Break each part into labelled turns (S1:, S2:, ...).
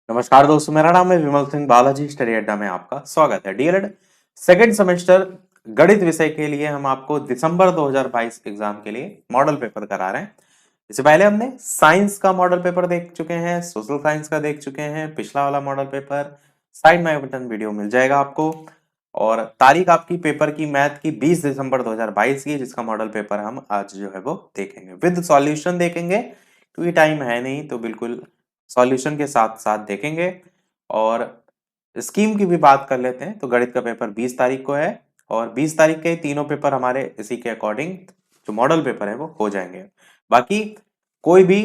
S1: नमस्कार दोस्तों, मेरा नाम है विमल सिंह बालाजी। स्टडी अड्डा में आपका स्वागत है। डीएलएड सेकेंड सेमेस्टर गणित विषय के लिए हम आपको दिसंबर 2022 एग्जाम के लिए मॉडल पेपर करा रहे हैं। इससे पहले हमने साइंस का मॉडल पेपर देख चुके हैं, सोशल साइंस का देख चुके हैं। पिछला वाला मॉडल पेपर साइड में बटन वीडियो मिल जाएगा आपको। और तारीख आपकी पेपर की मैथ की 20 दिसंबर 2022 की, जिसका मॉडल पेपर हम आज जो है वो देखेंगे, विद सॉल्यूशन देखेंगे क्योंकि टाइम है नहीं, तो बिल्कुल सॉल्यूशन के साथ साथ देखेंगे। और स्कीम की भी बात कर लेते हैं। तो गणित का पेपर 20 तारीख को है और 20 तारीख के तीनों पेपर हमारे इसी के अकॉर्डिंग जो मॉडल पेपर है वो हो जाएंगे। बाकी कोई भी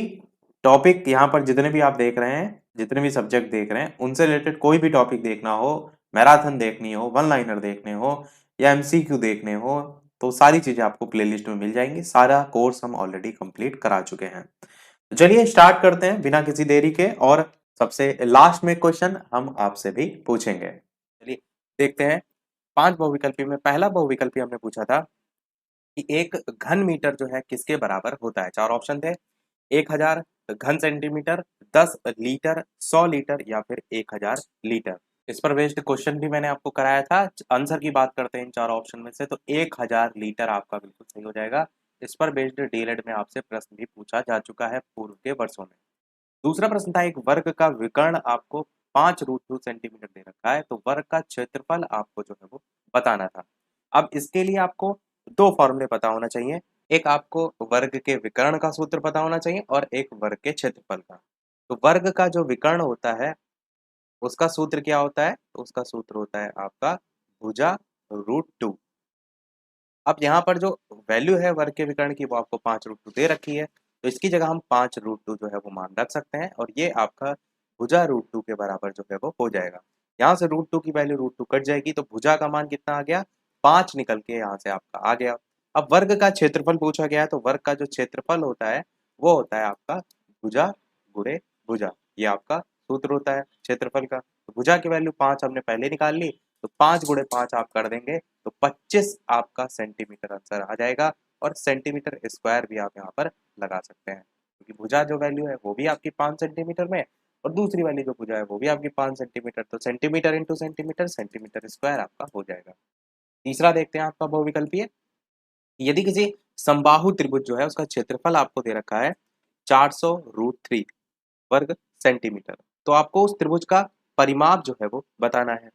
S1: टॉपिक यहाँ पर जितने भी आप देख रहे हैं, जितने भी सब्जेक्ट देख रहे हैं, उनसे रिलेटेड कोई भी टॉपिक देखना हो, मैराथन देखनी हो, वन लाइनर देखने हो या एमसीक्यू देखने हो, तो सारी चीजें आपको प्लेलिस्ट में मिल जाएंगी। सारा कोर्स हम ऑलरेडी कंप्लीट करा चुके हैं। तो चलिए स्टार्ट करते हैं बिना किसी देरी के। और सबसे लास्ट में क्वेश्चन हम आपसे भी पूछेंगे। चलिए देखते हैं। 5 बहुविकल्पी में पहला बहुविकल्पी हमने पूछा था कि एक घन मीटर जो है किसके बराबर होता है। 4 ऑप्शन थे, 1000 घन सेंटीमीटर, 10 लीटर, 100 लीटर या फिर 1000 लीटर। इस पर बेस्ड क्वेश्चन भी मैंने आपको कराया था। आंसर की बात करते हैं इन 4 ऑप्शन में से, तो 1000 लीटर आपका बिल्कुल सही हो जाएगा। इस पर बेस्ड डीएलएड में आपसे प्रश्न भी पूछा जा चुका है पूर्व के वर्षों में। दूसरा प्रश्न था, एक वर्ग का विकर्ण आपको 5√2 सेंटीमीटर दे रखा है, तो वर्ग का क्षेत्रफल आपको जो है वो बताना था। अब इसके लिए आपको दो फॉर्मूले पता होना चाहिए। एक आपको वर्ग के विकर्ण का सूत्र पता होना चाहिए और एक वर्ग के क्षेत्रफल का। तो वर्ग का जो विकर्ण होता है उसका सूत्र क्या होता है? तो उसका सूत्र होता है आपका भुजा √2। अब यहाँ पर जो वैल्यू है वर्ग के विकर्ण की वो आपको 5√2 दे रखी है, तो इसकी जगह हम 5√2 जो है वो मान रख सकते हैं और ये आपका भुजा √2 के बराबर जो है वो हो जाएगा। यहाँ से √2 की वैल्यू √2 कट जाएगी, तो भुजा का मान कितना आ गया? 5 निकल के यहाँ से आपका आ गया। अब वर्ग का क्षेत्रफल पूछा गया है, तो वर्ग का जो क्षेत्रफल होता है वो होता है आपका भुजा गुणे भुजा। ये आपका सूत्र होता है क्षेत्रफल का। तो भुजा की वैल्यू 5 हमने पहले निकाल ली, तो 5 गुणे 5 आप कर देंगे तो 25 आपका सेंटीमीटर आंसर आ जाएगा। और सेंटीमीटर स्क्वायर भी आप यहाँ पर लगा सकते हैं, क्योंकि भुजा जो वैल्यू है वो भी आपकी 5 सेंटीमीटर में और दूसरी वाली जो भुजा है वो भी आपकी 5 सेंटीमीटर। तो centimetre into centimetre, centimetre square आपका हो जाएगा। तीसरा देखते हैं आपका बहुविकल्पीय। यदि किसी समबाहु त्रिभुज जो है उसका क्षेत्रफल आपको दे रखा है 400√3 वर्ग सेंटीमीटर, तो आपको उस त्रिभुज का परिमाप जो है वो बताना है।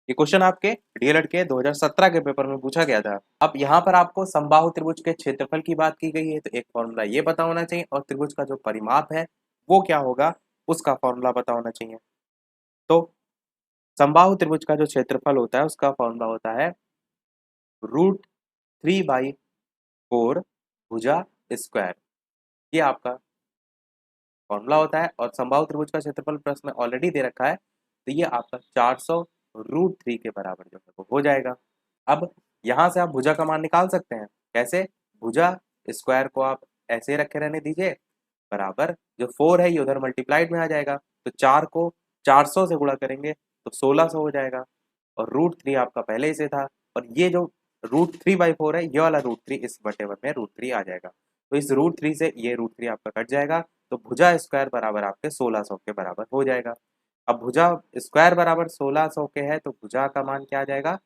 S1: ये क्वेश्चन आपके डीएलएड के 2017 के पेपर में पूछा गया था। अब यहाँ पर आपको समबाहु त्रिभुज के क्षेत्रफल की बात की गई है, तो एक फॉर्मूला ये पता होना चाहिए और त्रिभुज का जो परिमाप है वो क्या होगा उसका फॉर्मूला पता होना चाहिए। तो समबाहु त्रिभुज का जो क्षेत्रफल होता है उसका फॉर्मूला होता है √3/4 भुजा स्क्वायर। ये आपका फॉर्मूला होता है और समबाहु त्रिभुज का क्षेत्रफल प्रश्न में ऑलरेडी दे रखा है, तो ये आपका 400√3 के बराबर जो है वो हो जाएगा। अब यहाँ से आप भुजा का मान निकाल सकते हैं। कैसे? भुजा स्क्वायर को आप ऐसे रखे रहने दीजिए, बराबर जो 4 है ये उधर मल्टीप्लाइड में आ जाएगा, तो 4 को 400 से गुणा करेंगे तो 1600 हो जाएगा। और √3 आपका पहले ही से था, और ये जो √3/4 है ये वाला √3 इस बटेवर में √3 आ जाएगा, तो इस √3 से ये √3 आपका कट जाएगा, तो भुजा स्क्वायर बराबर आपके 1600 के बराबर हो जाएगा। अब भुजा स्क्वायर बराबर 1600 के है, तो भुजा का मान क्या आ जाएगा?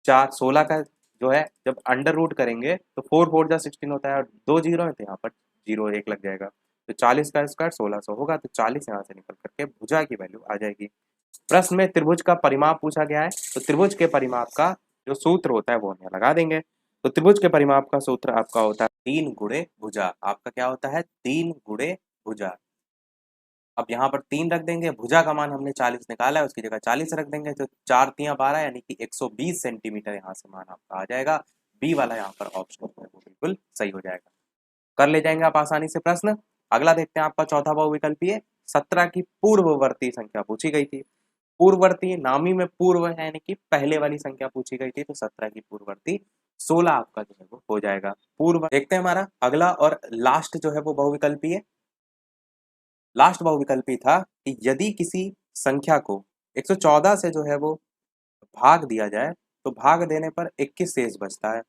S1: 16 का जो है जब अंडर रूट करेंगे तो 4 4 जा 16 होता है और 2 जीरो है तो यहाँ पर जीरो एक लग जाएगा, तो 40 का स्क्वायर 1600 होगा, तो 40 यहाँ से निकल करके भुजा की वैल्यू आ जाएगी। प्रश्न में त्रिभुज का परिमाप पूछा गया है, तो त्रिभुज के परिमाप का जो सूत्र होता है वो हम यहाँ लगा देंगे। तो त्रिभुज के परिमाप का सूत्र आपका होता है 3 गुणे भुजा। आपका क्या होता है? 3 गुणे भुजा। अब यहाँ पर 3 रख देंगे, भुजा का मान हमने 40 निकाला है उसकी जगह 40 रख देंगे, तो 4 तिया 12 यानी कि 120 सेंटीमीटर यहाँ से मान आपका आ जाएगा। बी वाला यहाँ पर ऑप्शन है वो बिल्कुल सही हो जाएगा। कर ले जाएंगे आप आसानी से प्रश्न। अगला देखते हैं आपका चौथा बहुविकल्पीय। 17 की पूर्ववर्ती संख्या पूछी गई थी। पूर्ववर्ती नामी में पूर्व है यानी कि पहले वाली संख्या पूछी गई थी, तो 17 की पूर्ववर्ती 16 आपका जो है वो हो जाएगा। पूर्व देखते हैं हमारा अगला और लास्ट जो है वो बहुविकल्पीय। लास्ट बहुविकल्पी था कि यदि किसी संख्या को 114 से जो है वो भाग दिया जाए तो भाग देने पर 21 शेष बचता है,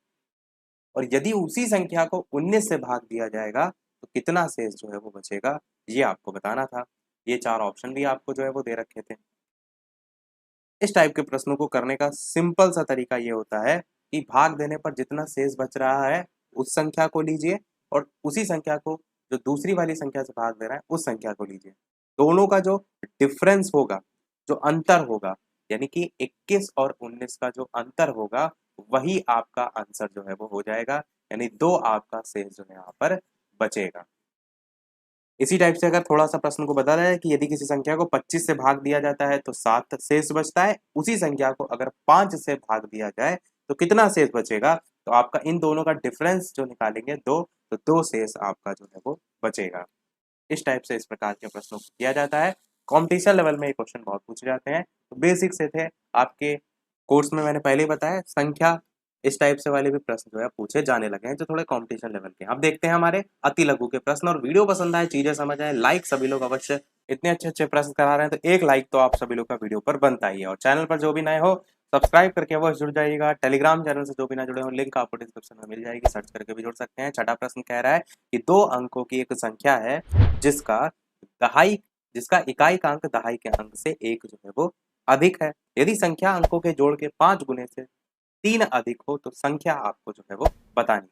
S1: और यदि उसी संख्या को 19 से भाग दिया जाएगा तो कितना शेष जो है वो बचेगा, ये आपको बताना था। ये 4 ऑप्शन भी आपको जो है वो दे रखे थे। इस टाइप के प्रश्नों को करने का सिंपल सा तरीका ये होता है कि भाग देने पर जितना शेष बच रहा है उस संख्या को लीजिए और उसी संख्या को जो दूसरी वाली संख्या से भाग दे रहा है उस संख्या को लीजिए। दोनों का जो डिफरेंस होगा, जो अंतर होगा, यानी कि 21 और 19 का जो अंतर होगा वही आपका आंसर जो है वो हो जाएगा, यानी 2 आपका शेष जो है यहाँ पर बचेगा। इसी टाइप से अगर थोड़ा सा प्रश्न को बता रहा है कि यदि किसी संख्या को 25 से भाग दिया जाता है तो 7 शेष बचता है, उसी संख्या को अगर 5 से भाग दिया जाए तो कितना शेष बचेगा, तो आपका इन दोनों का डिफरेंस जो निकालेंगे 2, तो 2 शेष आपका जो है वो बचेगा। इस टाइप से इस प्रकार के प्रश्नों को किया जाता है। कॉम्पिटिशन लेवल में ये क्वेश्चन बहुत पूछे जाते हैं। तो बेसिक से थे आपके कोर्स में, मैंने पहले ही बताया, संख्या इस टाइप से वाले भी प्रश्न जो है पूछे जाने लगे हैं जो थोड़े कंपटीशन लेवल के। अब देखते हैं हमारे अति लघु के प्रश्न। और वीडियो पसंद आए, चीजें समझ आए, लाइक सभी लोग अवश्य, इतने अच्छे अच्छे प्रश्न करा रहे हैं तो एक लाइक तो आप सभी लोग का वीडियो पर बनता ही है। और चैनल पर जो भी नए हो सब्सक्राइब करके अवश्य जुड़ जाइएगा। टेलीग्राम चैनल से जो भी ना जुड़े हो लिंक आपको डिस्क्रिप्शन में मिल जाएगी, सर्च करके भी जुड़ सकते हैं। छठा प्रश्न कह रहा है कि 2 अंकों की एक संख्या है जिसका दहाई जिसका इकाई का अंक दहाई के अंक से 1 जो है वो अधिक है। यदि संख्या अंकों के जोड़ के 5 गुने से 3 अधिक हो तो संख्या आपको जो है वो बतानी है।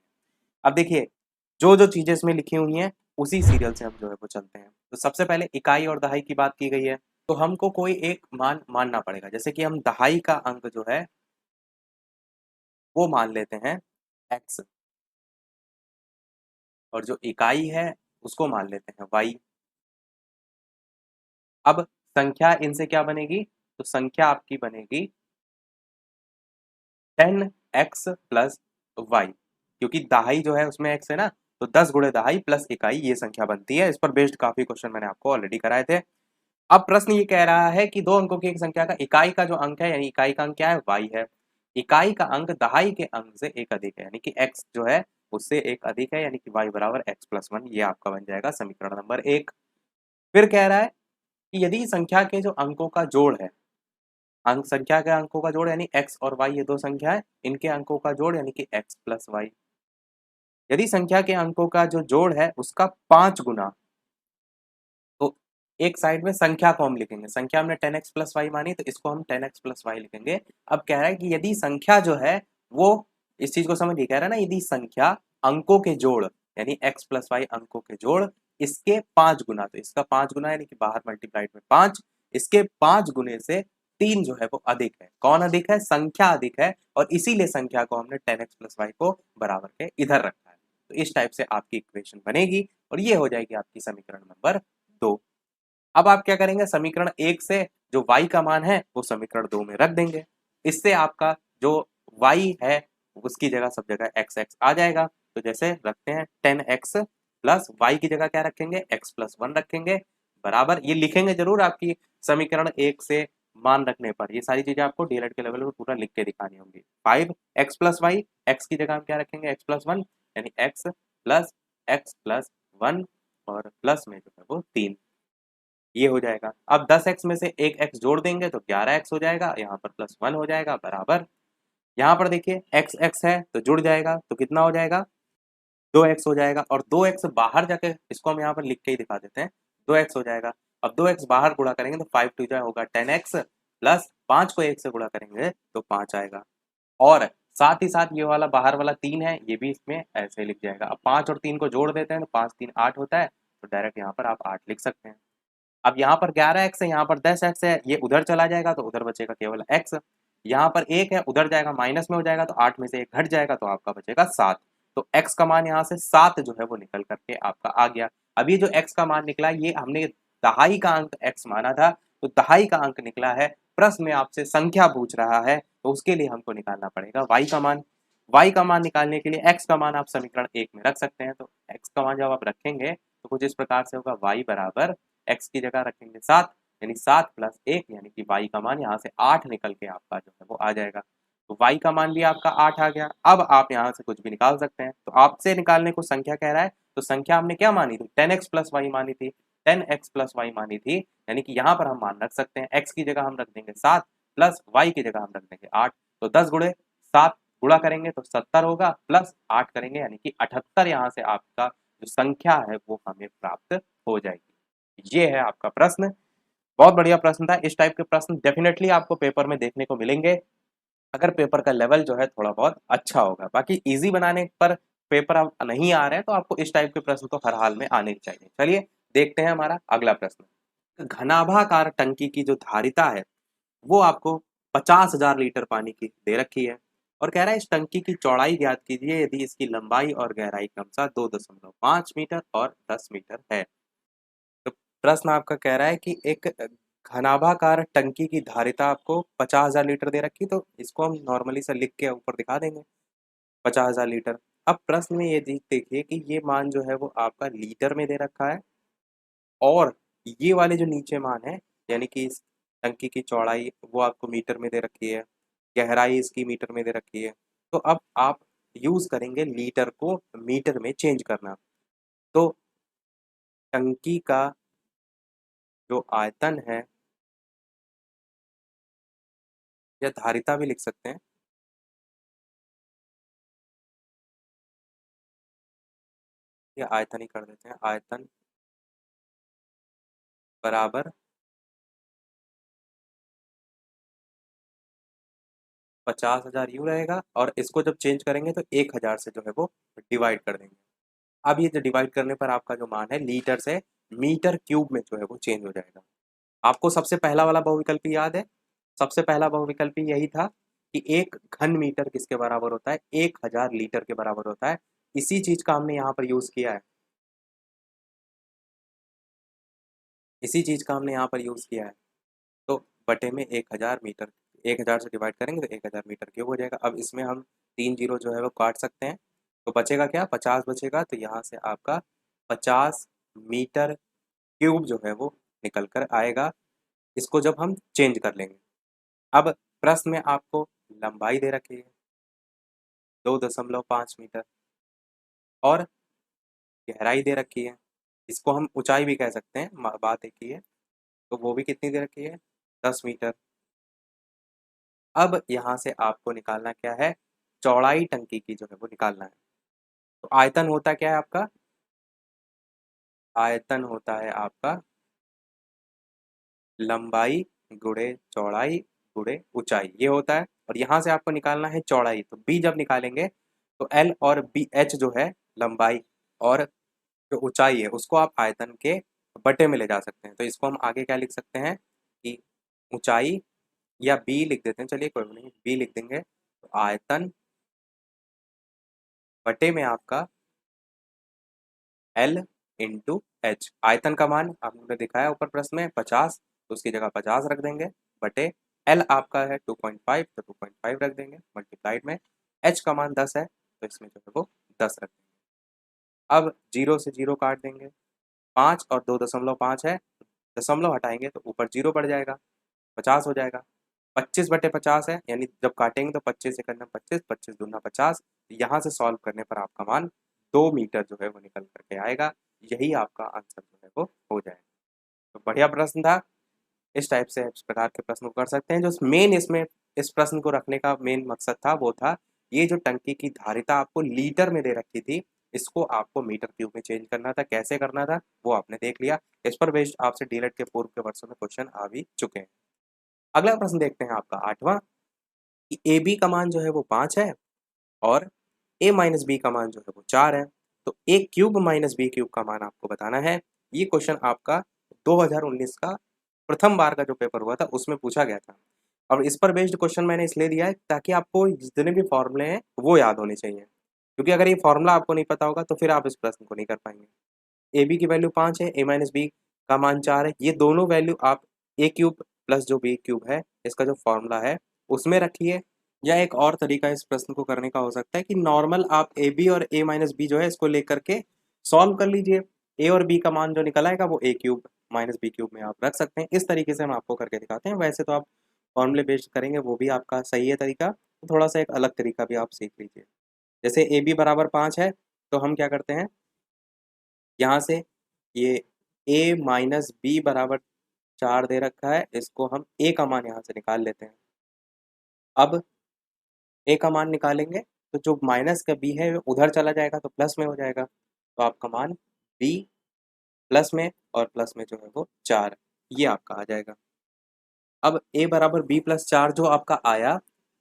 S1: अब देखिए, जो जो चीजें इसमें लिखी हुई हैं उसी सीरियल से हम जो है वो चलते हैं। तो सबसे पहले इकाई और दहाई की बात की गई है, तो हमको कोई एक मान मानना पड़ेगा। जैसे कि हम दहाई का अंक जो है वो मान लेते हैं x, और जो इकाई है उसको मान लेते हैं y। अब संख्या इनसे क्या बनेगी, तो संख्या आपकी बनेगी 10x प्लस y, क्योंकि दहाई जो है उसमें x है ना, तो 10 गुणे दहाई प्लस इकाई ये संख्या बनती है। इस पर बेस्ड काफी क्वेश्चन मैंने आपको ऑलरेडी कराए थे। अब प्रश्न ये कह रहा है कि 2 अंकों की एक संख्या का इकाई का जो अंक है, यानी इकाई का अंक क्या है, y है। इकाई का अंक दहाई के अंक से 1 अधिक है, यानी कि x जो है उससे 1 अधिक है, यानी कि y बराबर x प्लस 1। ये आपका बन जाएगा समीकरण नंबर 1। फिर कह रहा है कि यदि संख्या के जो अंकों का जोड़ है, अंक संख्या के अंकों का जोड़ यानी x और y, ये 2 संख्या है, इनके अंकों का जोड़ यानी कि x प्लस y। यदि संख्या के अंकों का जो जोड़ है उसका 5 गुना, तो एक साइड में संख्या को हम लिखेंगे, संख्या हमने 10x प्लस वाई मानी तो इसको हम 10x प्लस वाई लिखेंगे। अब कह रहा है कि यदि संख्या जो है वो, इस चीज को समझिए, कह रहा है ना यदि संख्या अंकों के जोड़ यानी x प्लस वाई अंकों के जोड़ इसके 5 गुना, तो इसका 5 गुना यानी कि बाहर मल्टीप्लाइड में 5, इसके 5 गुने से 3 जो है वो अधिक है। कौन अधिक है, संख्या अधिक है, और इसीलिए संख्या को हमने 10x प्लस वाई को बराबर के इधर रखा है। तो इस टाइप से आपकी इक्वेशन बनेगी और ये हो जाएगी आपकी समीकरण नंबर 2। अब आप क्या करेंगे, समीकरण 1 से जो y का मान है वो समीकरण 2 में रख देंगे। इससे आपका जो y है उसकी जगह सब जगह x x आ जाएगा। तो जैसे रखते हैं 10x प्लस y की जगह क्या रखेंगे, x प्लस 1 रखेंगे, बराबर, ये लिखेंगे जरूर आपकी समीकरण 1 से मान रखने पर। ये सारी चीजें आपको डीएलएड के लेवल पर पूरा लिख के दिखानी होंगी। 5x प्लस वाई, x की जगह हम क्या रखेंगे, x प्लस 1, यानी x प्लस 1 और प्लस में जो है वो 3, ये हो जाएगा। अब 10x में से एक x जोड़ देंगे तो 11x हो जाएगा, यहाँ पर प्लस 1 हो जाएगा, बराबर। यहाँ पर देखिए x x है तो जुड़ जाएगा, तो कितना हो जाएगा, 2x हो जाएगा। और 2x बाहर जाके इसको हम यहाँ पर लिख के ही दिखा देते हैं, 2x हो जाएगा। अब 2x बाहर गुणा करेंगे तो 5 टू जा होगा 10x, प्लस 5 को 1 से गुणा करेंगे तो 5 आएगा। और साथ ही साथ ये वाला बाहर वाला 3 है, ये भी इसमें ऐसे लिख जाएगा। अब 5 और 3 को जोड़ देते हैं तो 5 3 8 होता है, तो डायरेक्ट यहाँ पर आप 8 लिख सकते हैं। अब यहाँ पर 11x है, यहाँ पर 10x है, ये उधर चला जाएगा तो उधर बचेगा केवल x। यहाँ पर 1 है, उधर जाएगा माइनस में हो जाएगा, तो 8 में से 1 घट जाएगा तो आपका बचेगा 7। तो x का मान यहाँ से 7 जो है वो निकल करके आपका आ गया। अब ये जो x का मान निकला, ये हमने दहाई का अंक x माना था, तो दहाई का अंक निकला है। प्रश्न में आपसे संख्या पूछ रहा है तो उसके लिए हमको निकालना पड़ेगा y का मान। y का मान निकालने के लिए x का मान आप समीकरण 1 में रख सकते हैं। तो x का मान जब आप रखेंगे तो कुछ इस प्रकार से होगा, y बराबर x की जगह रखेंगे 7, यानी 7 प्लस 1, यानी कि y का मान यहाँ से 8 निकल के आपका जो है वो आ जाएगा। तो y का मान भी आपका 8 आ गया। अब आप यहाँ से कुछ भी निकाल सकते हैं। तो आपसे निकालने को संख्या कह रहा है, तो संख्या हमने क्या मानी थी, 10x प्लस वाई मानी थी, 10x प्लस वाई मानी थी, यानी कि यहाँ पर हम मान रख सकते हैं। x की जगह हम रख देंगे 7, प्लस y की जगह हम रख देंगे 8। तो 10 गुणे 7 गुणा करेंगे तो 70 होगा, प्लस 8 करेंगे यानी कि 78 यहाँ से आपका जो संख्या है वो हमें प्राप्त हो जाएगी। ये है आपका प्रश्न। बहुत बढ़िया प्रश्न था। इस टाइप के प्रश्न डेफिनेटली आपको पेपर में देखने को मिलेंगे अगर पेपर का लेवल जो है थोड़ा बहुत अच्छा होगा। बाकी इजी बनाने पर पेपर अब नहीं आ रहे हैं तो आपको इस टाइप के प्रश्न तो हर हाल में आने चाहिए। चलिए देखते हैं हमारा अगला प्रश्न। घनाभाकार टंकी की जो धारिता है वो आपको 50,000 लीटर पानी की दे रखी है और कह रहा है इस टंकी की चौड़ाई ज्ञात कीजिए यदि इसकी लंबाई और गहराई क्रमशः 2.5 मीटर और 10 मीटर है। तो प्रश्न आपका कह रहा है कि एक घनाभाकार टंकी की धारिता आपको 50,000 लीटर दे रखी, तो इसको हम नॉर्मली से लिख के ऊपर दिखा देंगे 50,000 लीटर। अब प्रश्न में ये देखिए कि ये मान जो है वो आपका लीटर में दे रखा है और ये वाले जो नीचे मान है यानी कि इस टंकी की चौड़ाई वो आपको मीटर में दे रखी है, गहराई इसकी मीटर में दे रखी है। तो अब आप यूज करेंगे लीटर को मीटर में चेंज करना। तो टंकी का जो आयतन है या धारिता भी लिख सकते हैं, या आयतन ही कर देते हैं, आयतन बराबर 50,000 यूं रहेगा और इसको जब चेंज करेंगे तो 1,000 से जो है वो डिवाइड कर देंगे। अब ये जो डिवाइड करने पर आपका जो मान है लीटर से मीटर क्यूब में जो है वो चेंज हो जाएगा। आपको सबसे पहला वाला बहुविकल्पी याद है? सबसे पहला बहुविकल्पी यही था कि एक घन मीटर किसके बराबर होता है? 1,000 लीटर के बराबर होता है। इसी चीज का हमने यहाँ पर यूज किया है, इसी चीज का हमने यहाँ पर यूज किया है। तो बटे में 1,000 मीटर, 1,000 से डिवाइड करेंगे तो 1,000 मीटर क्यूब हो जाएगा। अब इसमें हम 3 जीरो जो है वो काट सकते हैं, तो बचेगा क्या? 50 बचेगा। तो यहाँ से आपका 50 मीटर क्यूब जो है वो निकल कर आएगा, इसको जब हम चेंज कर लेंगे। अब प्रश्न में आपको लंबाई दे रखी है 2.5 मीटर और गहराई दे रखी है, इसको हम ऊंचाई भी कह सकते हैं, बात एक ही है। तो वो भी कितनी दे रखी है? 10 मीटर। अब यहाँ से आपको निकालना क्या है? चौड़ाई टंकी की जो है वो निकालना है। तो आयतन होता क्या है आपका? आयतन होता है आपका लंबाई गुणे चौड़ाई गुणे ऊंचाई, ये होता है। और यहाँ से आपको निकालना है चौड़ाई, तो बी जब निकालेंगे तो एल और बी एच जो है लंबाई और जो ऊंचाई है उसको आप आयतन के बटे में ले जा सकते हैं। तो इसको हम आगे क्या लिख सकते हैं कि ऊंचाई, या बी लिख देते हैं, चलिए कोई नहीं, बी लिख देंगे। तो आयतन बटे में आपका एल इंटू एच। आयतन का मान आपने दिखाया ऊपर प्रश्न में 50, तो उसकी जगह 50 रख देंगे, बटे एल आपका है 2.5, तो 2.5 रख देंगे मल्टीप्लाइड में एच का मान 10 है तो इसमें जो है वो 10 रख देंगे। अब जीरो से जीरो काट देंगे, 5 और 2.5 है, दशमलव हटाएंगे तो ऊपर जीरो बढ़ जाएगा, 50 हो जाएगा। 25/50 है, यानी जब काटेंगे तो 25 से करना 25, 25 दूना 50। यहाँ से सॉल्व करने पर आपका मान 2 मीटर जो है वो निकल करके आएगा। यही आपका आंसर जो है वो हो जाएगा। तो बढ़िया प्रश्न था। इस टाइप से इस प्रकार के प्रश्न को कर सकते हैं। जो मेन इसमें इस प्रश्न को रखने का मेन मकसद था वो था ये जो टंकी की धारिता आपको लीटर में दे रखी थी, इसको आपको मीटर क्यूब में चेंज करना था। कैसे करना था वो आपने देख लिया। इस पर बेस्ड आपसे डीएलएड के पूर्व के वर्षों में क्वेश्चन आ भी चुके हैं। अगला प्रश्न देखते हैं आपका 8वां, कि ए बी का मान जो है वो 5 है और ए माइनस बी का मान जो है वो 4 है। तो ए क्यूब माइनस बी क्यूब का मान आपको बताना है। ये क्वेश्चन आपका 2019 का प्रथम बार का जो पेपर हुआ था उसमें पूछा गया था। और इस पर बेस्ड क्वेश्चन मैंने इसलिए दिया है ताकि आपको जितने भी फॉर्मूले हैं वो याद होने चाहिए, क्योंकि अगर ये फॉर्मूला आपको नहीं पता होगा तो फिर आप इस प्रश्न को नहीं कर पाएंगे। ए बी की वैल्यू 5 है, ए माइनस बी का मान 4 है, ये दोनों वैल्यू आप ए क्यूब प्लस जो बी क्यूब है इसका जो फॉर्मूला है उसमें रखिए। या एक और तरीका इस प्रश्न को करने का हो सकता है कि नॉर्मल आप ए बी और ए माइनस बी जो है इसको लेकर के सॉल्व कर लीजिए। ए और बी का मान जो निकल आएगा वो ए क्यूब माइनस बी क्यूब में आप रख सकते हैं। इस तरीके से हम आपको करके दिखाते हैं। वैसे तो आप फॉर्मूले बेस्ड करेंगे वो भी आपका सही है तरीका, तो थोड़ा सा एक अलग तरीका भी आप सीख लीजिए। जैसे ए बी बराबर 5 है तो हम क्या करते हैं, यहाँ से ये ए माइनस बी बराबर 4 दे रखा है, इसको हम ए का मान यहाँ से निकाल लेते हैं। अब ए का मान निकालेंगे तो जो माइनस का बी है वो उधर चला जाएगा तो प्लस में हो जाएगा, तो आपका मान बी
S2: प्लस में और प्लस में जो है वो 4, ये आपका आ जाएगा। अब a बराबर b प्लस 4 जो आपका आया,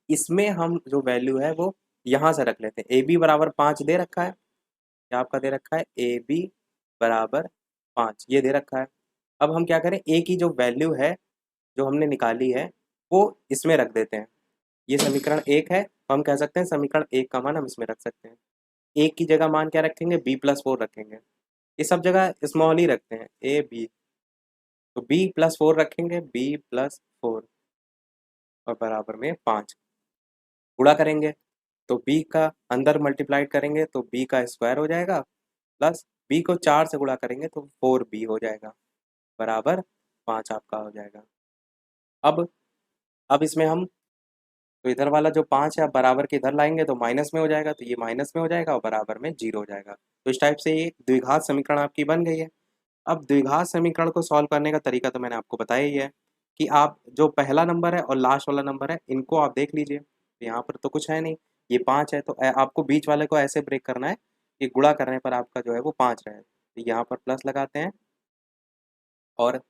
S2: इसमें हम जो वैल्यू है वो यहाँ से रख लेते हैं। ab बराबर 5 दे रखा है, क्या आपका दे रखा है, ab बराबर 5 ये दे रखा है। अब हम क्या करें, a की जो वैल्यू है जो हमने निकाली है वो इसमें रख देते हैं। ये समीकरण 1 है, तो हम कह सकते हैं समीकरण 1 का मान हम इसमें रख सकते हैं। 1 की जगह मान क्या रखेंगे, b प्लस 4 रखेंगे। ये सब जगह स्मॉल ही रखते हैं, a b, तो b प्लस 4 रखेंगे, b प्लस 4 और बराबर में 5। गुणा करेंगे तो b का अंदर मल्टीप्लाइड करेंगे तो b का स्क्वायर हो जाएगा, प्लस b को 4 से गुणा करेंगे तो 4b हो जाएगा, बराबर 5 आपका हो जाएगा। अब इसमें हम तो इधर वाला जो 5 है आप बराबर के इधर लाएंगे तो माइनस में हो जाएगा, तो ये माइनस में हो जाएगा और बराबर में 0 हो जाएगा। तो इस टाइप से ये द्विघात समीकरण आपकी बन गई है। अब द्विघात समीकरण को सॉल्व करने का तरीका तो मैंने आपको बताया ही है कि आप जो पहला नंबर है और लास्ट वाला नंबर है इनको आप देख लीजिए। यहाँ पर तो कुछ है नहीं, ये 5 है, तो आपको बीच वाले को ऐसे ब्रेक करना है कि गुणा करने पर आपका जो है वो 5 रहे। तो यहाँ पर प्लस लगाते हैं और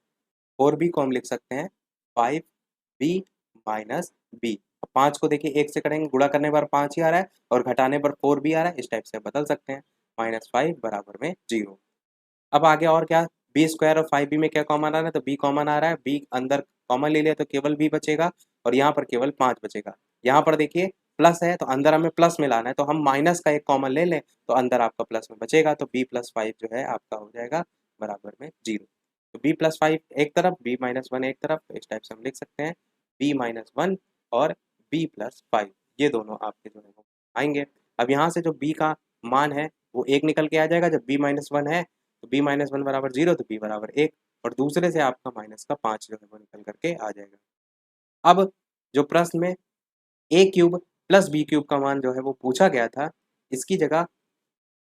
S2: 4b को हम लिख सकते हैं 5b माइनस बी। 5 को देखिए 1 से करेंगे, गुणा करने पर 5 ही आ रहा है और घटाने पर 4b आ रहा है, इस टाइप से बदल सकते हैं। -5 बराबर में 0। अब आगे और क्या, बी स्क्वायर और 5b में क्या कॉमन आ रहा है, तो b कॉमन आ रहा है, b अंदर कॉमन ले लिया तो केवल b बचेगा और यहाँ पर केवल 5 बचेगा। यहाँ पर देखिए प्लस है तो अंदर हमें प्लस में लाना है, तो हम माइनस का एक कॉमन ले लें तो अंदर आपका प्लस में बचेगा, तो b प्लस 5 जो है आपका हो जाएगा बराबर में 0। तो b प्लस 5 एक तरफ, b माइनस 1 एक तरफ, तो इस टाइप से हम लिख सकते हैं b माइनस 1 और b प्लस 5, ये दोनों आपके जो है वो आएंगे। अब यहाँ से जो b का मान है वो 1 निकल के आ जाएगा, जब b माइनस 1 है तो b माइनस 1 बराबर 0, तो b बराबर 1 और दूसरे से आपका माइनस का 5 जो है वो निकल करके आ जाएगा। अब जो प्रश्न में a cube plus B cube का मान जो है वो पूछा गया था, इसकी जगह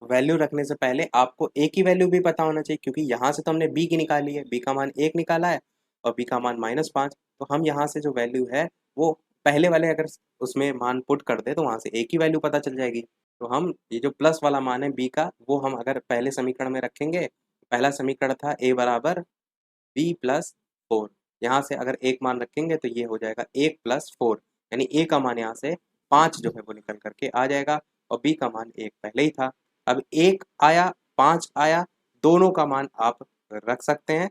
S2: वैल्यू रखने से पहले आपको a की वैल्यू भी पता होना चाहिए, क्योंकि यहाँ से तो हमने b की निकाली है, b का मान 1 निकाला है और b का मान -5, तो हम यहाँ से जो वैल्यू है वो पहले वाले अगर उसमें मान पुट कर दे तो वहाँ से a की वैल्यू पता चल जाएगी। तो हम ये जो प्लस वाला मान है b का, वो हम अगर पहले समीकरण में रखेंगे, पहला समीकरण था a बराबर b प्लस 4, यहाँ से अगर एक मान रखेंगे तो ये हो जाएगा 1 प्लस 4, यानी a का मान यहाँ से 5 जो है वो निकल करके आ जाएगा और b का मान 1 पहले ही था। अब 1 आया 5 आया, दोनों का मान आप रख सकते हैं।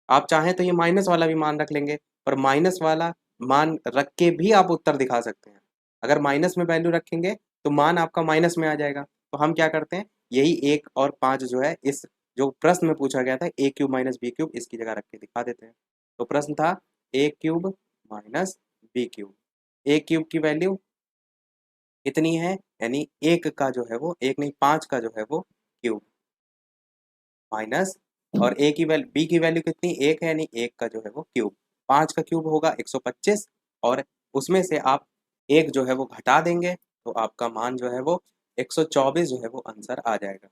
S2: आप चाहें तो ये माइनस वाला भी मान रख लेंगे, पर माइनस वाला मान रख के भी आप उत्तर दिखा सकते हैं। अगर माइनस में वैल्यू रखेंगे तो मान आपका माइनस में आ जाएगा, तो हम क्या करते हैं, यही 1 और 5 जो है इस जो प्रश्न में पूछा गया था a cube minus B cube, इसकी जगह रख के दिखा देते हैं। तो प्रश्न था a cube minus B cube, a cube की वैल्यू कितनी है, यानी 1 का जो है वो 1 नहीं 5 का जो है वो क्यूब माइनस, और a की वैल्यू b की वैल्यू कितनी 1 है, यानी 1 का जो है वो क्यूब, 5 का क्यूब होगा 125 और उसमें से आप 1 जो है वो घटा देंगे तो आपका मान जो है वो 124 जो है वो आंसर आ जाएगा।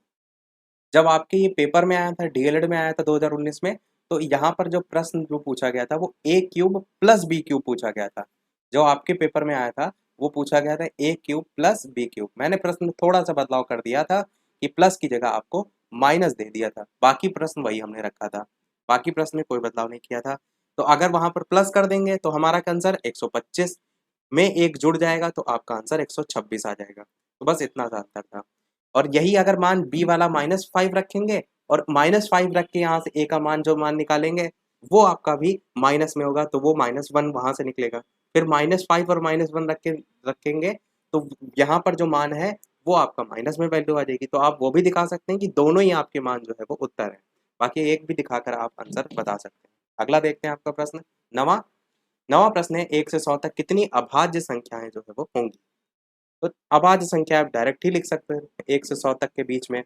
S2: जब आपके ये पेपर में आया था, डीएलएड में आया था 2019 में, तो यहाँ पर जो प्रश्न जो पूछा गया था वो a cube plus B cube पूछा गया था। जो आपके पेपर में आया था वो पूछा गया था a cube plus B cube. मैंने प्रश्न में थोड़ा सा बदलाव कर दिया था कि प्लस की जगह आपको माइनस दे दिया था, बाकी प्रश्न वही हमने रखा था, बाकी प्रश्न में कोई बदलाव नहीं किया था। तो अगर वहां पर प्लस कर देंगे तो हमारा आंसर 125 में एक जुड़ जाएगा तो आपका आंसर 126 आ जाएगा। तो बस इतना सा अंतर था। और यही अगर मान b वाला -5 रखेंगे और -5 रख के यहाँ से a का मान जो मान निकालेंगे वो आपका भी माइनस में होगा, तो वो -1 वहां से निकलेगा। फिर -5 और -1 रखेंगे तो यहाँ पर जो मान है वो आपका माइनस में वैल्यू आ जाएगी। तो आप वो भी दिखा सकते हैं कि दोनों ही आपके मान जो है वो उत्तर है, बाकी एक भी दिखाकर आप आंसर बता सकते हैं। अगला देखते हैं आपका प्रश्न नवा नवा प्रश्न है 1 से 100 तक कितनी अभाज्य संख्याएं जो है वो होंगी। तो अभाज्य संख्या आप डायरेक्ट ही लिख सकते हैं 1 से 100 तक के बीच में।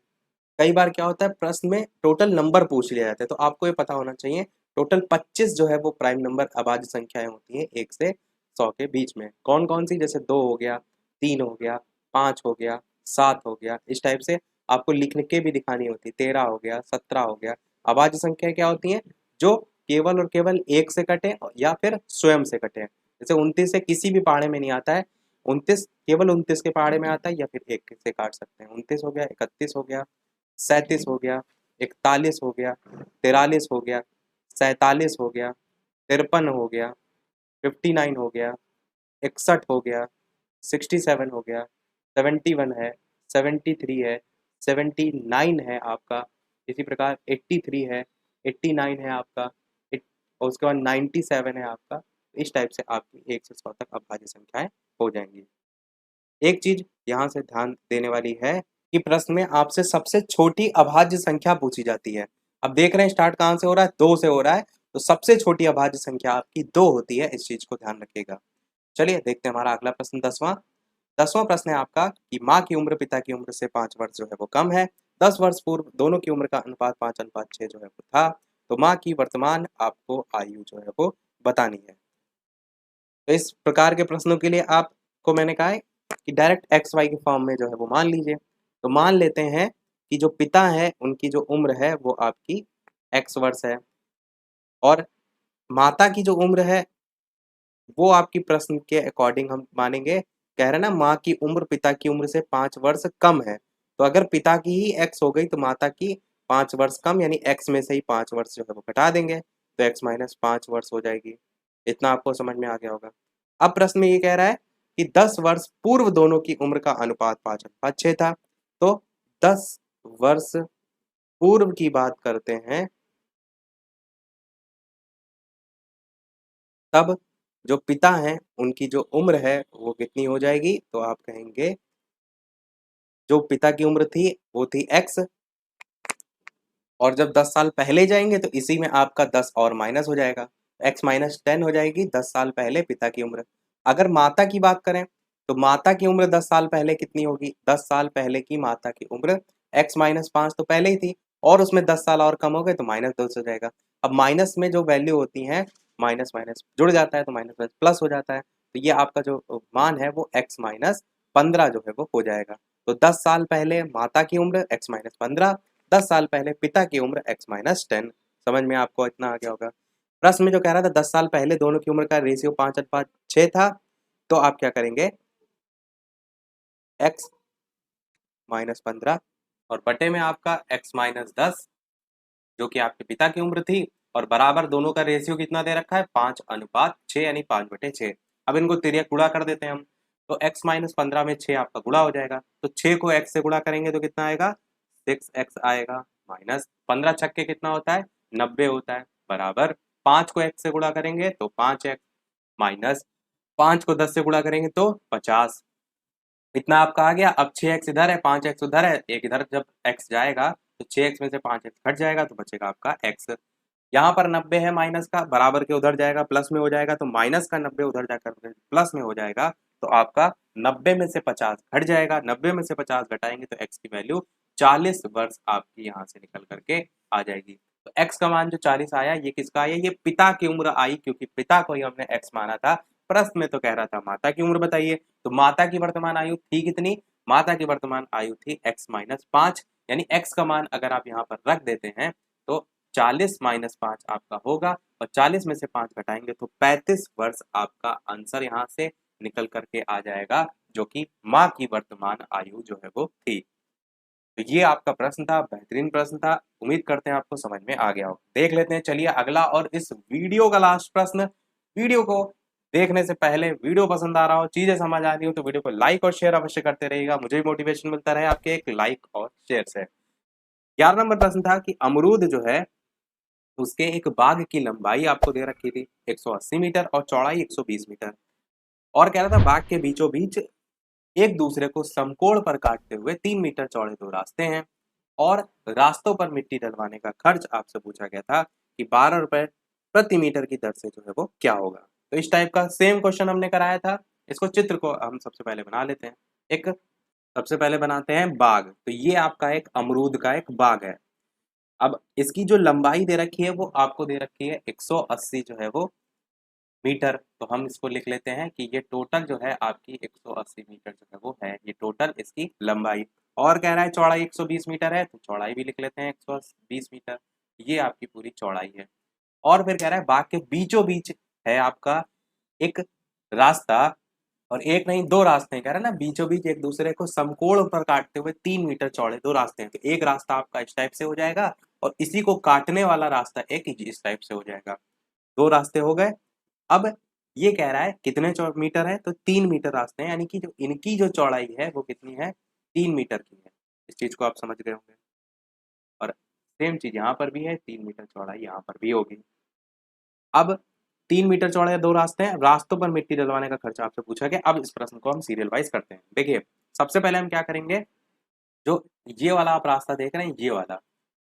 S2: कई बार क्या होता है प्रश्न में टोटल नंबर पूछ लिया जाता है, तो आपको ये पता होना चाहिए टोटल 25 जो है वो प्राइम नंबर अभाज्य संख्याएं होती हैं 1 से 100 के बीच में। कौन कौन सी, जैसे 2 हो गया, 3 हो गया, 5 हो गया, 7 हो गया, इस टाइप से आपको लिख के भी दिखानी होती है। 13 हो गया, 17 हो गया। अभाज्य संख्या क्या होती हैं, जो केवल और केवल 1 से कटे या फिर स्वयं से कटे। जैसे 29 से किसी भी पहाड़े में नहीं आता है, 29 केवल 29 के पहाड़े में आता है या फिर 1 से काट सकते हैं। 29 हो गया, 31 हो गया, 37 हो गया, 41 हो गया, 43 हो गया, 47 हो गया, 53 हो गया, 59 हो गया, 61 हो गया, 67 हो गया, 71 है, 73 है, 79 है आपका, इसी प्रकार 83 है, 89 है आपका, और उसके बाद 97 है आपका। इस टाइप से आपकी 1 से 100 तक अभाज्य संख्याएं हो जाएंगी। एक चीज यहाँ से ध्यान देने वाली है कि प्रश्न में आपसे सबसे छोटी अभाज्य संख्या पूछी जाती है। अब देख रहे हैं स्टार्ट कहाँ से हो रहा है, 2 से हो रहा है, तो सबसे छोटी अभाज्य संख्या आपकी 2 होती है, इस चीज को ध्यान रखिएगा। चलिए देखते हैं हमारा अगला प्रश्न 10वां प्रश्न है आपका कि माँ की उम्र पिता की उम्र से 5 वर्ष जो है वो कम है। 10 वर्ष पूर्व दोनों की उम्र का अनुपात 5:6 जो है वो था, तो माँ की वर्तमान आपको आयु जो है वो बतानी है। तो इस प्रकार के प्रश्नों के लिए आपको मैंने कहा है कि डायरेक्ट एक्स वाई के फॉर्म में जो है वो मान लीजिए। तो मान लेते हैं कि जो पिता है उनकी जो उम्र है वो आपकी एक्स वर्ष है, और माता की जो उम्र है वो आपकी प्रश्न के अकॉर्डिंग हम मानेंगे, कह रहे ना माँ की उम्र पिता की उम्र से 5 वर्ष कम है, तो अगर पिता की ही एक्स हो गई तो माता की 5 वर्ष कम, यानी एक्स में से ही 5 वर्ष जो है वो घटा देंगे, तो एक्स माइनस 5 वर्ष हो जाएगी। इतना आपको समझ में आ गया होगा। अब प्रश्न में ये कह रहा है कि 10 वर्ष पूर्व दोनों की उम्र का अनुपात 5:6 था, तो 10 वर्ष पूर्व की बात करते हैं, तब जो पिता हैं उनकी जो उम्र है वो कितनी हो जाएगी, तो आप कहेंगे जो पिता की उम्र थी वो थी एक्स, और जब 10 साल पहले जाएंगे तो इसी में आपका 10 और माइनस हो जाएगा, एक्स माइनस 10 हो जाएगी 10 साल पहले पिता की उम्र। अगर माता की बात करें तो माता की उम्र 10 साल पहले कितनी होगी, 10 साल पहले की माता की उम्र एक्स माइनस 5 तो पहले ही थी, और उसमें 10 साल और कम हो गए तो माइनस 2 हो जाएगा। अब माइनस में जो वैल्यू होती है माइनस माइनस जुड़ जाता है तो माइनस प्लस प्लस हो जाता है, तो ये आपका जो मान है वो एक्स माइनस 15 जो है वो हो जाएगा। तो 10 साल पहले माता की उम्र एक्स माइनस 15, 10 साल पहले पिता की उम्र एक्स माइनस 10। समझ में आपको इतना आ गया होगा। प्रश्न में जो कह रहा था 10 साल पहले दोनों की उम्र का रेशियो 5:6 था, तो आप क्या करेंगे, एक्स माइनस 15 और बटे में आपका एक्स माइनस 10 जो कि आपके पिता की उम्र थी, और बराबर दोनों का रेशियो कितना दे रखा है 5:6, यानी 5/6। अब इनको तिर्यक गुणा कर देते हैं हम, तो x माइनस 15 में 6 आपका गुणा हो जाएगा, तो 6 को x से गुणा करेंगे तो कितना आएगा 6x आएगा, माइनस 15 छक्के कितना होता है 90 होता है, बराबर 5 को x से गुणा करेंगे तो 5x, माइनस 5 को 10 से गुणा करेंगे तो 50। इतना आपका आ गया। अब 6x इधर है 5x उधर है, एक इधर जब x जाएगा तो 6x में से 5x घट जाएगा तो बचेगा आपका x। यहाँ पर 90 है माइनस का, बराबर के उधर जाएगा प्लस में हो जाएगा, तो माइनस का 90 उधर जाकर प्लस में हो जाएगा, तो आपका 90 में से 50 घट जाएगा, 90 में से 50 घटाएंगे तो x की वैल्यू 40 वर्ष आपकी यहाँ से निकल करके आ जाएगी। तो x का मान जो 40 आया ये किसका आया, ये पिता की उम्र आई, क्योंकि पिता को ही हमने x माना था। प्रश्न में तो कह रहा था माता की उम्र बताइए, तो माता की वर्तमान आयु थी कितनी, माता की वर्तमान आयु थी x माइनस 5, यानी x का मान अगर आप यहाँ पर रख देते हैं तो 40 माइनस 5 आपका होगा, और 40 में से 5 घटाएंगे तो 35 वर्ष आपका आंसर यहाँ से निकल करके आ जाएगा, जो कि माँ की वर्तमान आयु जो है वो थी। तो ये आपका प्रश्न था, बेहतरीन प्रश्न था, उम्मीद करते हैं आपको समझ में आ गया हो। देख लेते हैं चलिए अगला और इस वीडियो का लास्ट प्रश्न। वीडियो को देखने से पहले वीडियो पसंद आ रहा हो, चीजें समझ आ रही हो, तो वीडियो को लाइक और शेयर अवश्य करते रहिएगा, मुझे भी मोटिवेशन मिलता रहे आपके एक लाइक और शेयर से। 11 नंबर प्रश्न था कि अमरूद जो है उसके एक बाग की लंबाई आपको दे रखी थी 180 मीटर और चौड़ाई 120 मीटर, और कह रहा था बाग के बीचों बीच एक दूसरे को समकोण पर काटते हुए 3 मीटर चौड़े 2 रास्ते हैं, और रास्तों पर मिट्टी डलवाने का खर्च आपसे पूछा गया था कि 12 रुपए प्रति मीटर की दर से जो है वो क्या होगा। तो इस टाइप का सेम क्वेश्चन हमने कराया था। इसको चित्र को हम सबसे पहले बना लेते हैं। एक सबसे पहले बनाते हैं बाग, तो ये आपका एक अमरूद का एक बाग है। अब इसकी जो लंबाई दे रखी है वो आपको दे रखी है 180 जो है वो मीटर, तो हम इसको लिख लेते हैं कि ये टोटल जो है आपकी 180 मीटर जो है वो है, ये टोटल इसकी लंबाई। और कह रहा है चौड़ाई 120 मीटर है, तो चौड़ाई भी लिख लेते हैं 120 मीटर, ये आपकी पूरी चौड़ाई है। और फिर कह रहा है बाग के बीचों बीच है आपका एक रास्ता, और एक नहीं दो रास्ते हैं, कह रहा है ना बीचों बीच एक दूसरे को समकोण पर काटते हुए 3 मीटर चौड़े 2 रास्ते हैं, तो एक रास्ता आपका इस टाइप से हो जाएगा और इसी को काटने वाला रास्ता एक इस टाइप से हो जाएगा। 2 रास्ते हो गए। अब ये कह रहा है कितने मीटर है, तो 3 मीटर रास्ते हैं, यानी कि जो इनकी जो चौड़ाई है वो कितनी है, 3 मीटर की है। इस चीज को आप समझ गए होंगे। और सेम चीज यहाँ पर भी है, 3 मीटर चौड़ाई यहाँ पर भी होगी। अब 3 मीटर चौड़े 2 रास्ते हैं, रास्तों पर मिट्टी डलवाने का खर्चा आपसे पूछा गया। अब इस प्रश्न को हम सीरियल वाइज करते हैं। देखिए सबसे पहले हम क्या करेंगे, जो ये वाला आप रास्ता देख रहे हैं, ये वाला,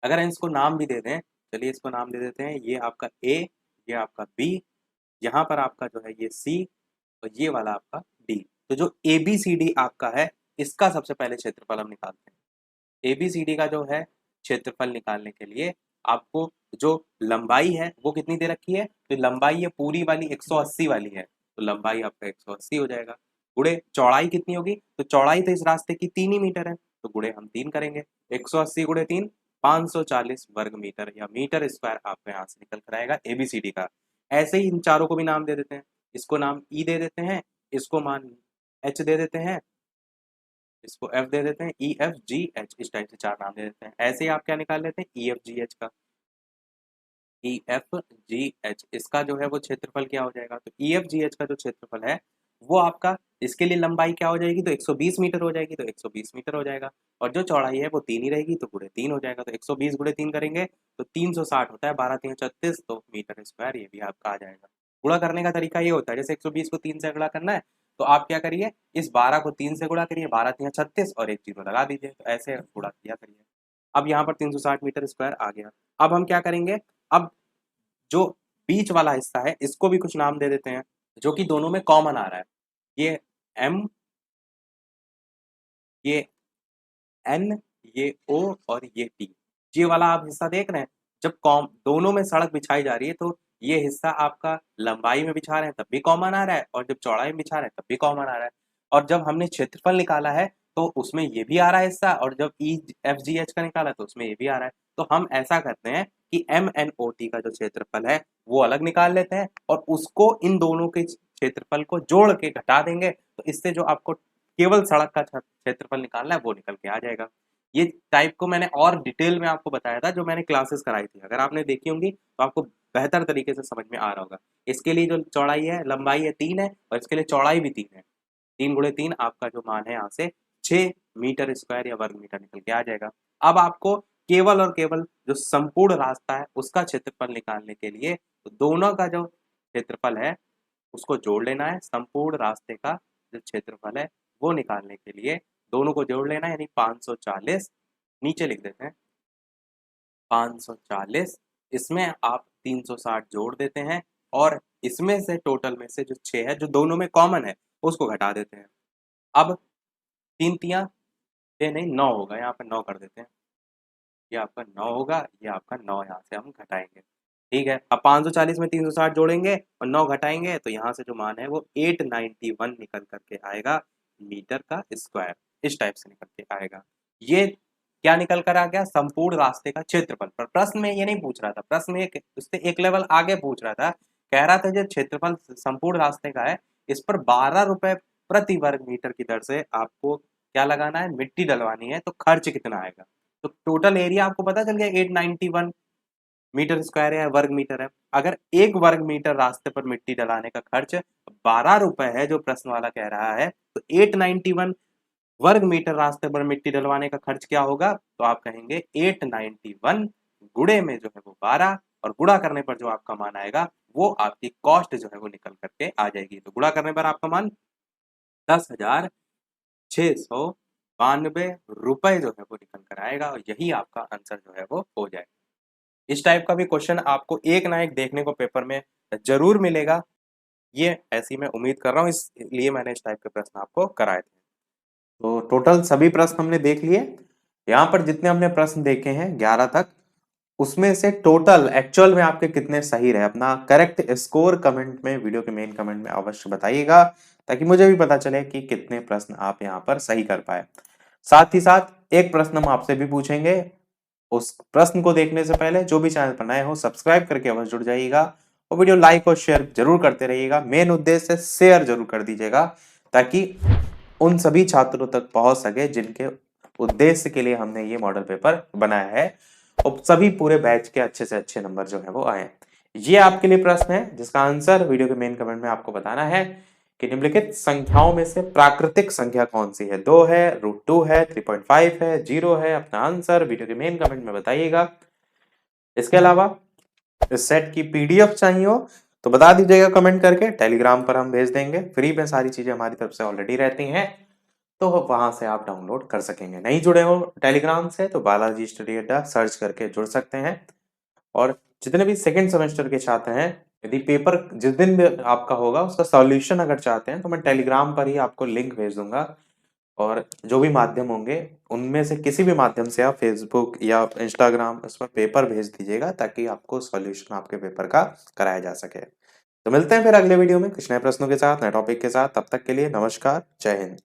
S2: अगर हम इसको नाम भी दे दें, चलिए इसको नाम दे देते हैं, ये आपका ए, ये आपका बी, यहाँ पर आपका जो है ये सी, और ये वाला आपका डी। तो जो ए बी सी डी आपका है, इसका सबसे पहले क्षेत्रफल हम निकालते हैं। ए बी सी डी का जो है क्षेत्रफल निकालने के लिए आपको जो लंबाई है वो कितनी दे रखी है, तो लंबाई ये पूरी वाली 180 वाली है, तो लंबाई आपका 180 हो जाएगा। गुणे चौड़ाई कितनी होगी, तो चौड़ाई तो इस रास्ते की 3 ही मीटर है, तो गुणे हम 3 करेंगे। 180 गुणे 3 540 वर्ग मीटर या मीटर स्क्वायर आपको यहाँ से निकल कर आएगा एबीसीडी का। ऐसे ही इन चारों को भी नाम दे देते हैं, इसको नाम ई दे देते हैं, इसको मान एच दे देते हैं, इसको एफ दे देते हैं, ई एफ जी एच, इस टाइप से 4 नाम दे देते हैं। ऐसे ही आप क्या निकाल लेते हैं, ई एफ जी एच का, ई एफ जी एच, इसका जो है वो क्षेत्रफल क्या हो जाएगा, तो ई एफ जी एच का जो क्षेत्रफल है वो आपका, इसके लिए लंबाई क्या हो जाएगी, तो 120 मीटर हो जाएगी, तो 120 मीटर हो जाएगा। और जो चौड़ाई है वो 3 ही रहेगी, तो गुणे 3 हो जाएगा, तो 120 गुणे 3 करेंगे तो 360 होता है, 12 3 36, तो मीटर स्क्वायर ये भी आपका आ जाएगा। गुणा करने का तरीका ये होता है, जैसे 120 को 3 से गुणा करना है, तो आप क्या करिए, इस 12 को 3 से गुणा करिए, 12 3 36 और एक 0 लगा दीजिए, तो ऐसे गुणा किया करिए। अब यहाँ पर 360 मीटर स्क्वायर आ गया। अब हम क्या करेंगे, अब जो बीच वाला हिस्सा है इसको भी कुछ नाम दे देते हैं, जो कि दोनों में कॉमन आ रहा है। ये एम, ये एन, ये ओ और ये टी, ये वाला आप हिस्सा देख रहे हैं। जब कॉम दोनों में सड़क बिछाई जा रही है तो ये हिस्सा आपका लंबाई में बिछा रहे हैं तब भी कॉमन आ रहा है, और जब चौड़ाई में बिछा रहे हैं तब भी कॉमन आ रहा है। और जब हमने क्षेत्रफल निकाला है तो उसमें ये भी आ रहा है हिस्सा, और जब ई एफ जी एच का निकाला तो उसमें ये भी आ रहा है। तो हम ऐसा करते हैं कि एम एन ओ टी का जो क्षेत्रफल है वो अलग निकाल लेते हैं, और उसको इन दोनों के क्षेत्रफल को जोड़ के घटा देंगे, तो इससे जो आपको केवल सड़क का क्षेत्रफल निकालना है वो निकल के आ जाएगा। ये टाइप को मैंने और डिटेल में आपको बताया था, जो मैंने क्लासेस कराई थी, अगर आपने देखी होंगी तो आपको बेहतर तरीके से समझ में आ रहा होगा। इसके लिए जो चौड़ाई है, लंबाई है 3 है, और इसके लिए चौड़ाई भी 3 है। 3 गुणे 3 आपका जो मान है यहाँ से 6 मीटर स्क्वायर या वर्ग मीटर निकल के आ जाएगा। अब आपको केवल और केवल जो संपूर्ण रास्ता है उसका क्षेत्रफल निकालने के लिए तो दोनों का जो क्षेत्रफल है उसको जोड़ लेना है, संपूर्ण रास्ते का जो क्षेत्रफल है वो निकालने के लिए दोनों को जोड़ लेना है, यानी 540 नीचे लिख देते हैं 540, इसमें आप 360 जोड़ देते हैं, और इसमें से टोटल में से जो 6 है जो दोनों में कॉमन है उसको घटा देते हैं। अब 3 तियां 6 नहीं 9 होगा, यहाँ पर 9 कर देते हैं, ये आपका 9 होगा, ये आपका 9 यहाँ से हम घटाएंगे। ठीक है, अब 540 में 360 जोड़ेंगे और 9 घटाएंगे तो यहाँ से जो मान है वो 891 निकल करके आएगा मीटर का स्क्वायर, इस टाइप से निकल के आएगा। ये क्या निकल कर आ गया, संपूर्ण रास्ते का क्षेत्रफल। पर प्रश्न में ये नहीं पूछ रहा था, प्रश्न में उससे एक लेवल आगे पूछ रहा था, कह रहा था जो क्षेत्रफल संपूर्ण रास्ते का है इस पर 12 रुपए प्रति वर्ग मीटर की दर से आपको क्या लगाना है, मिट्टी डलवानी है, तो खर्च कितना आएगा। तो टोटल एरिया आपको पता चल गया 891 मीटर स्क्वायर है, वर्ग मीटर है। अगर 1 वर्ग मीटर रास्ते पर मिट्टी डलाने का खर्च 12 रुपए है जो प्रश्न वाला कह रहा है, तो 891 वर्ग मीटर रास्ते पर मिट्टी डलवाने का खर्च क्या होगा, तो आप कहेंगे 891 गुणे में जो है वो 12, और गुणा करने पर जो आपका मान आएगा वो आपकी कॉस्ट जो है वो निकल करके आ जाएगी। तो गुणा करने पर आपका मान 10,692 रुपए जो है वो निकल कर आएगा, और यही आपका आंसर जो है वो हो जाएगा। इस टाइप का भी क्वेश्चन आपको एक ना एक देखने को पेपर में जरूर मिलेगा, ये ऐसी मैं उम्मीद कर रहा हूँ, इसलिए मैंने इस टाइप के प्रश्न आपको कराए थे।
S1: तो टोटल सभी प्रश्न हमने देख लिए। यहाँ पर जितने हमने प्रश्न देखे हैं 11 तक, उसमें से टोटल एक्चुअल में आपके कितने सही रहे, अपना करेक्ट स्कोर कमेंट में, वीडियो के मेन कमेंट में अवश्य बताइएगा, ताकि मुझे भी पता चले कि कितने प्रश्न आप यहाँ पर सही कर पाए। साथ ही साथ एक प्रश्न हम आपसे भी पूछेंगे, उस प्रश्न को देखने से पहले जो भी चैनल पर नए हो सब्सक्राइब करके अवश्य जुड़ जाइएगा, और वीडियो लाइक और शेयर जरूर करते रहिएगा। मेन उद्देश्य शेयर जरूर कर दीजिएगा, ताकि उन सभी छात्रों तक पहुंच सके जिनके उद्देश्य के लिए हमने ये मॉडल पेपर बनाया है। और सभी पूरे बैच के अच्छे से अच्छे नंबर जो है वो आए। ये आपके लिए प्रश्न है जिसका आंसर वीडियो के मेन कमेंट में आपको बताना है कि निम्नलिखित संख्याओं में से प्राकृतिक संख्या कौन सी है। 2 है, √2 है, 3.5 है, 0 है। अपना आंसर वीडियो के मेन कमेंट में बताइएगा। इसके अलावा इस सेट की पीडीएफ चाहिए हो तो बता दीजिएगा कमेंट करके, टेलीग्राम पर हम भेज देंगे। फ्री में सारी चीजें हमारी तरफ से ऑलरेडी रहती हैं, तो वहां से आप डाउनलोड कर सकेंगे। नहीं जुड़े हो टेलीग्राम से तो बालाजी स्टडी अड्डा सर्च करके जुड़ सकते हैं। और जितने भी सेकंड सेमेस्टर के छात्र हैं, यदि पेपर जिस दिन भी आपका होगा उसका सॉल्यूशन अगर चाहते हैं तो मैं टेलीग्राम पर ही आपको लिंक भेज दूंगा। और जो भी माध्यम होंगे उनमें से किसी भी माध्यम से आप फेसबुक या इंस्टाग्राम उस पर पेपर भेज दीजिएगा ताकि आपको सॉल्यूशन आपके पेपर का कराया जा सके। तो मिलते हैं फिर अगले वीडियो में कुछ नए प्रश्नों के साथ, नए टॉपिक के साथ। तब तक के लिए नमस्कार, जय हिंद।